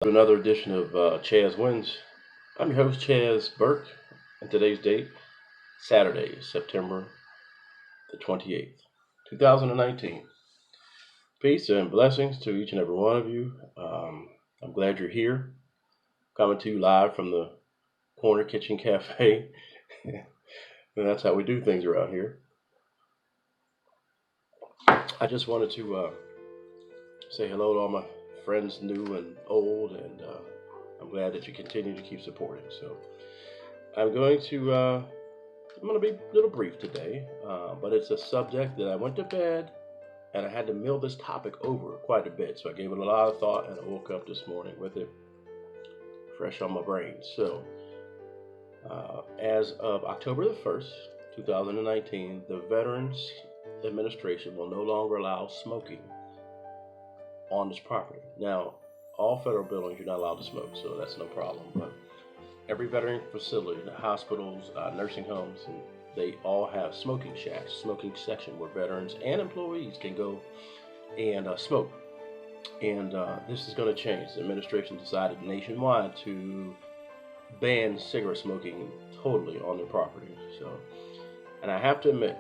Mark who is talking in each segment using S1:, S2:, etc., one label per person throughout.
S1: Another edition of Chaz Wins. I'm your host, Chaz Burke, and today's date, Saturday, September the 28th, 2019. Peace and blessings to each and every one of you. I'm glad you're here, coming to you live from the Corner Kitchen Cafe. And that's how we do things around here. I just wanted to say hello to all my friends, new and old, and I'm glad that you continue to keep supporting. So I'm going to be a little brief today, but it's a subject that I went to bed and I had to mill this topic over quite a bit. So I gave it a lot of thought, and I woke up this morning with it fresh on my brain. So as of October the 1st, 2019, the Veterans Administration will no longer allow smoking on this property. Now, all federal buildings you're not allowed to smoke, so that's no problem. But every veteran facility, the hospitals, nursing homes, and they all have smoking shacks, smoking section where veterans and employees can go and smoke. And this is going to change. The administration decided nationwide to ban cigarette smoking totally on their property. So, and I have to admit,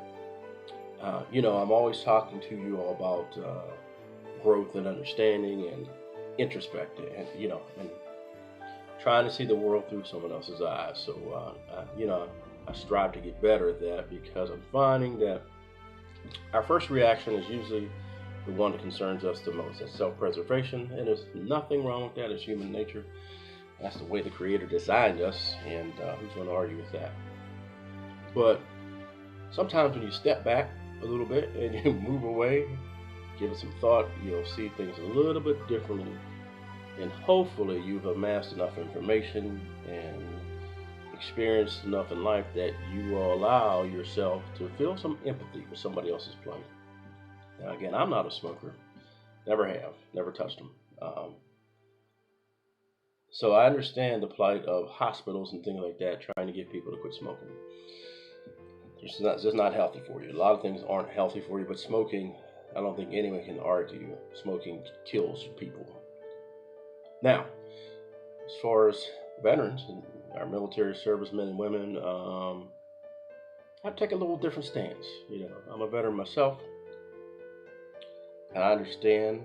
S1: I'm always talking to you all about growth and understanding and introspecting, and trying to see the world through someone else's eyes. So, I strive to get better at that, because I'm finding that our first reaction is usually the one that concerns us the most. That's self-preservation, and there's nothing wrong with that. It's human nature. That's the way the Creator designed us, and who's going to argue with that? But sometimes when you step back a little bit and you move away, give it some thought, you'll see things a little bit differently, and hopefully you've amassed enough information and experienced enough in life that you will allow yourself to feel some empathy for somebody else's plight. Now again, I'm not a smoker, never have, never touched them. So I understand the plight of hospitals and things like that trying to get people to quit smoking. It's just not healthy for you. A lot of things aren't healthy for you, but smoking, I don't think anyone can argue, smoking kills people. Now, as far as veterans and our military servicemen and women, I take a little different stance. I'm a veteran myself, and I understand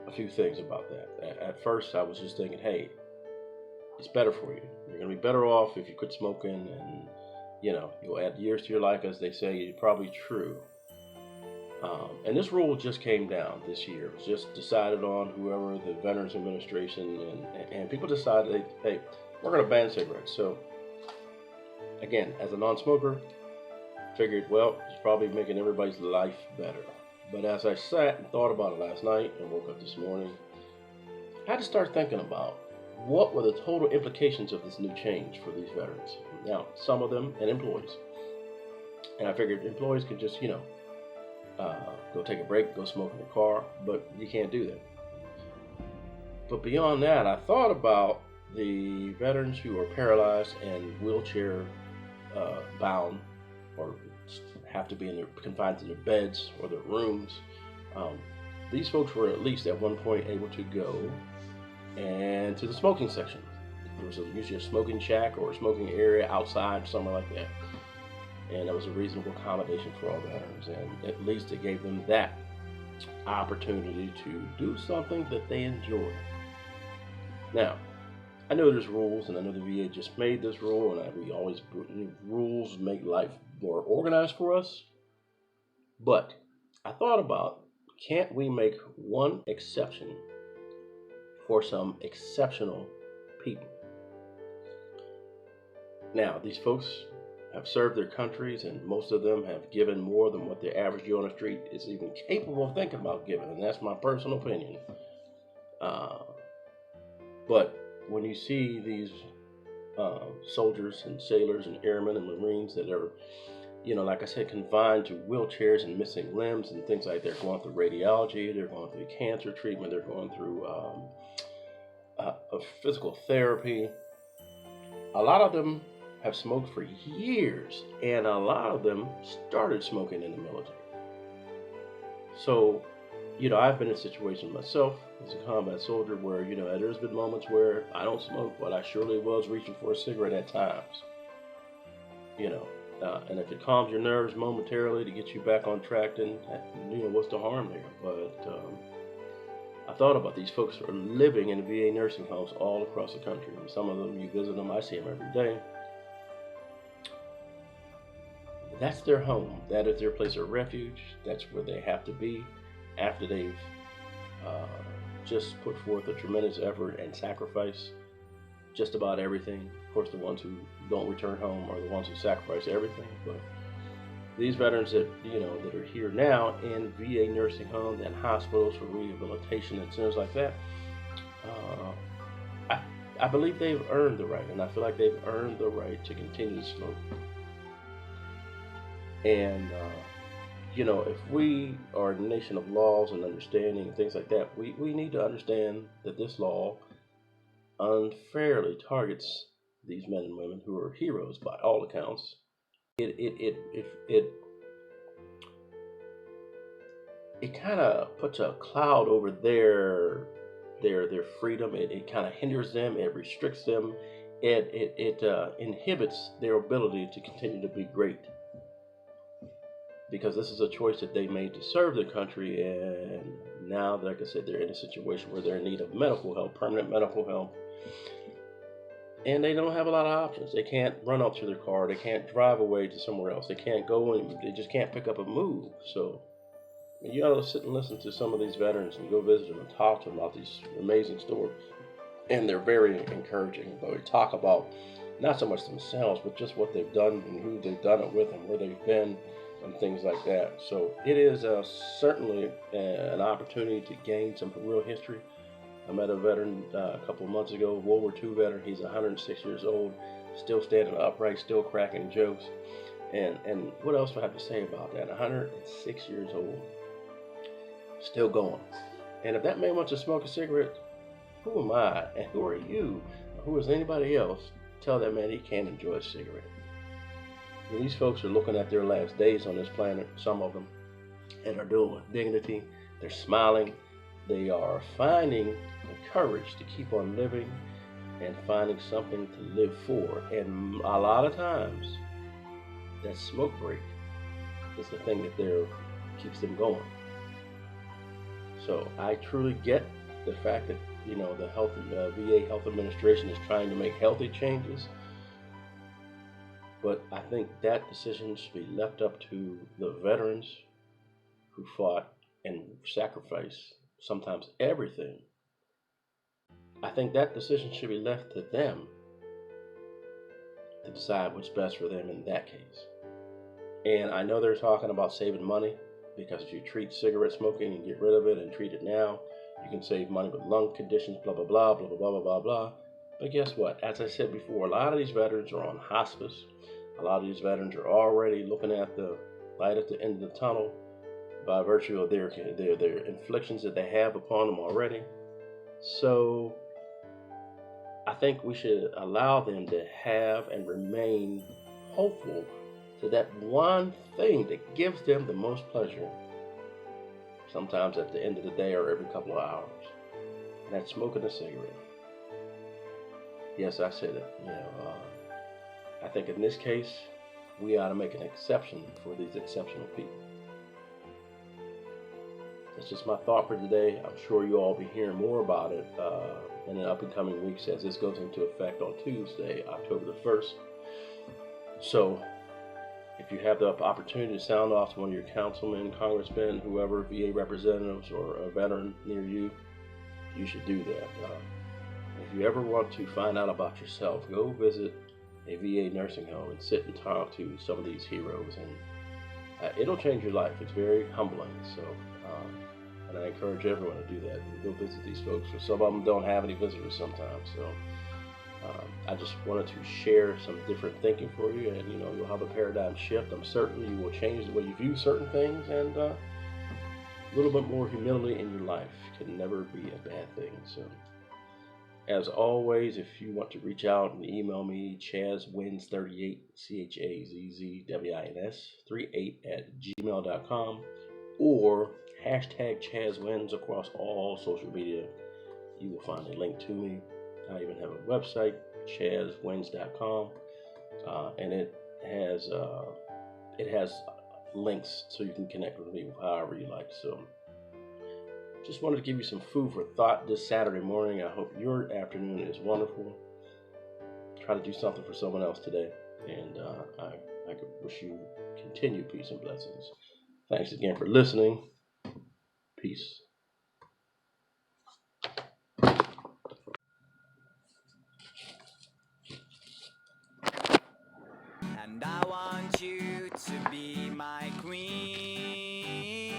S1: a few things about that. At first, I was just thinking, hey, it's better for you. You're going to be better off if you quit smoking, and you'll add years to your life, as they say. It's probably true. And this rule just came down this year. It was just decided on whoever the Veterans Administration, and people decided, hey, we're going to ban cigarettes. So, again, as a non-smoker, figured, well, it's probably making everybody's life better. But as I sat and thought about it last night and woke up this morning, I had to start thinking about what were the total implications of this new change for these veterans. Now, some of them, and employees. And I figured employees could just, go take a break, go smoke in the car, but you can't do that. But beyond that, I thought about the veterans who are paralyzed and wheelchair bound, or have to be confined to their beds or their rooms. These folks were at least at one point able to go and to the smoking section. There was usually a smoking shack or a smoking area outside, somewhere like that. And that was a reasonable accommodation for all veterans, and at least it gave them that opportunity to do something that they enjoy. Now, I know there's rules, and I know the VA just made this rule, and rules make life more organized for us. But I thought about, can't we make one exception for some exceptional people? Now, these folks have served their countries, and most of them have given more than what the average Joe on the street is even capable of thinking about giving, and that's my personal opinion. But when you see these soldiers and sailors and airmen and Marines that are, like I said, confined to wheelchairs and missing limbs and things like that, they're going through radiology, they're going through cancer treatment, they're going through a physical therapy. A lot of them have smoked for years, and a lot of them started smoking in the military. So I've been in situations myself as a combat soldier where, there's been moments where I don't smoke, but I surely was reaching for a cigarette at times. And if it calms your nerves momentarily to get you back on track, then, what's the harm there? But I thought about these folks who are living in VA nursing homes all across the country. And some of them, you visit them, I see them every day. That's their home. That is their place of refuge. That's where they have to be after they've just put forth a tremendous effort and sacrifice just about everything. Of course, the ones who don't return home are the ones who sacrifice everything. But these veterans that that are here now in VA nursing homes and hospitals for rehabilitation and things like that, I believe they've earned the right, and I feel like they've earned the right to continue to smoke. And if we are a nation of laws and understanding and things like that, we need to understand that this law unfairly targets these men and women who are heroes by all accounts. It kind of puts a cloud over their freedom. It kind of hinders them. It restricts them. It inhibits their ability to continue to be great, because this is a choice that they made to serve their country, and now, like I said, they're in a situation where they're in need of medical help, permanent medical help, and they don't have a lot of options. They can't run up to their car. They can't drive away to somewhere else. They can't go and they just can't pick up and move. So you ought to sit and listen to some of these veterans and go visit them and talk to them about these amazing stories. And they're very encouraging. But we talk about not so much themselves, but just what they've done and who they've done it with and where they've been and things like that. So it is certainly an opportunity to gain some real history. I met a veteran a couple of months ago, World War II veteran. He's 106 years old, still standing upright, still cracking jokes. And what else do I have to say about that? 106 years old, still going. And if that man wants to smoke a cigarette, who am I and who are you? Who is anybody else? Tell that man he can't enjoy a cigarette. And these folks are looking at their last days on this planet, some of them, and are doing with dignity. They're smiling. They are finding the courage to keep on living and finding something to live for. And a lot of times, that smoke break is the thing that keeps them going. So I truly get the fact that the VA Health Administration is trying to make healthy changes, but I think that decision should be left up to the veterans who fought and sacrificed sometimes everything. I think that decision should be left to them to decide what's best for them in that case. And I know they're talking about saving money, because if you treat cigarette smoking and get rid of it and treat it now, you can save money with lung conditions, blah, blah, blah, blah, blah, blah, blah, blah, blah. But guess what? As I said before, a lot of these veterans are on hospice. A lot of these veterans are already looking at the light at the end of the tunnel by virtue of their inflictions that they have upon them already. So I think we should allow them to have and remain hopeful to that one thing that gives them the most pleasure, sometimes at the end of the day or every couple of hours, and that's smoking a cigarette. Yes, I said it. I think in this case, we ought to make an exception for these exceptional people. That's just my thought for today. I'm sure you'll all be hearing more about it in the up and coming weeks as this goes into effect on Tuesday, October the 1st. So if you have the opportunity to sound off to one of your councilmen, congressmen, whoever, VA representatives, or a veteran near you, you should do that. If you ever want to find out about yourself, go visit a VA nursing home and sit and talk to some of these heroes, and it'll change your life. It's very humbling. So, and I encourage everyone to do that. Go visit these folks. For some of them don't have any visitors sometimes. So, I just wanted to share some different thinking for you, and you'll have a paradigm shift. I'm certain you will change the way you view certain things, and a little bit more humility in your life can never be a bad thing. So, as always, if you want to reach out and email me, ChazWins38, ChazZWins38 @gmail.com, or hashtag ChazWins across all social media. You will find a link to me. I even have a website, chazwins.com, and it has links so you can connect with me however you like. So just wanted to give you some food for thought this Saturday morning. I hope your afternoon is wonderful. Try to do something for someone else today, and I could wish you continued peace and blessings. Thanks again for listening. Peace.
S2: And I want you to be my queen.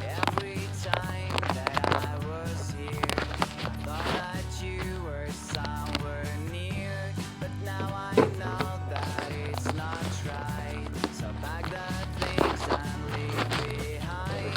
S2: Every time that I was here, I thought that you were somewhere near. But now I know that it's not right. So pack the things and leave behind.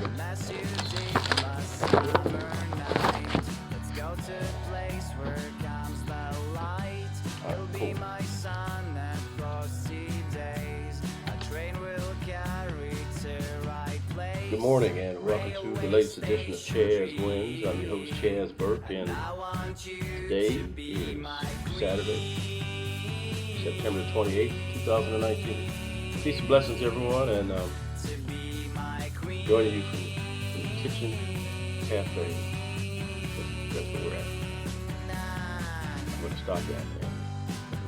S2: Unless you did last summer night. Let's go to a place where comes the light. You'll be my sun and frosty days. A train will carry to right place.
S1: Good morning and welcome to the latest edition of Chaz Wins. I'm your host Chaz Burke, and today is Saturday, September 28th, 2019. Peace and blessings, everyone, and joining you from the kitchen cafe. That's where we're at. I'm going to stop that there.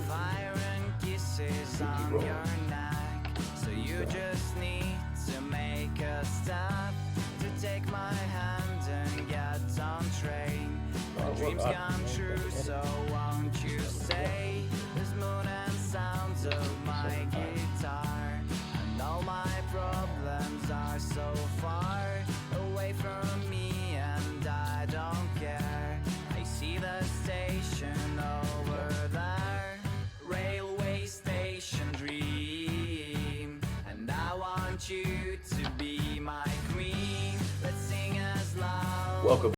S2: Fire and kisses on your neck. So you just need to make a stop to take my hand and get on train. My dreams come true, so won't you stay? The smooth and sounds of my guitar, and all my problems are so far away from me, and I don't care. I see the station over there, railway station dream, and I want you to be my queen. Let's sing as loud.
S1: Welcome.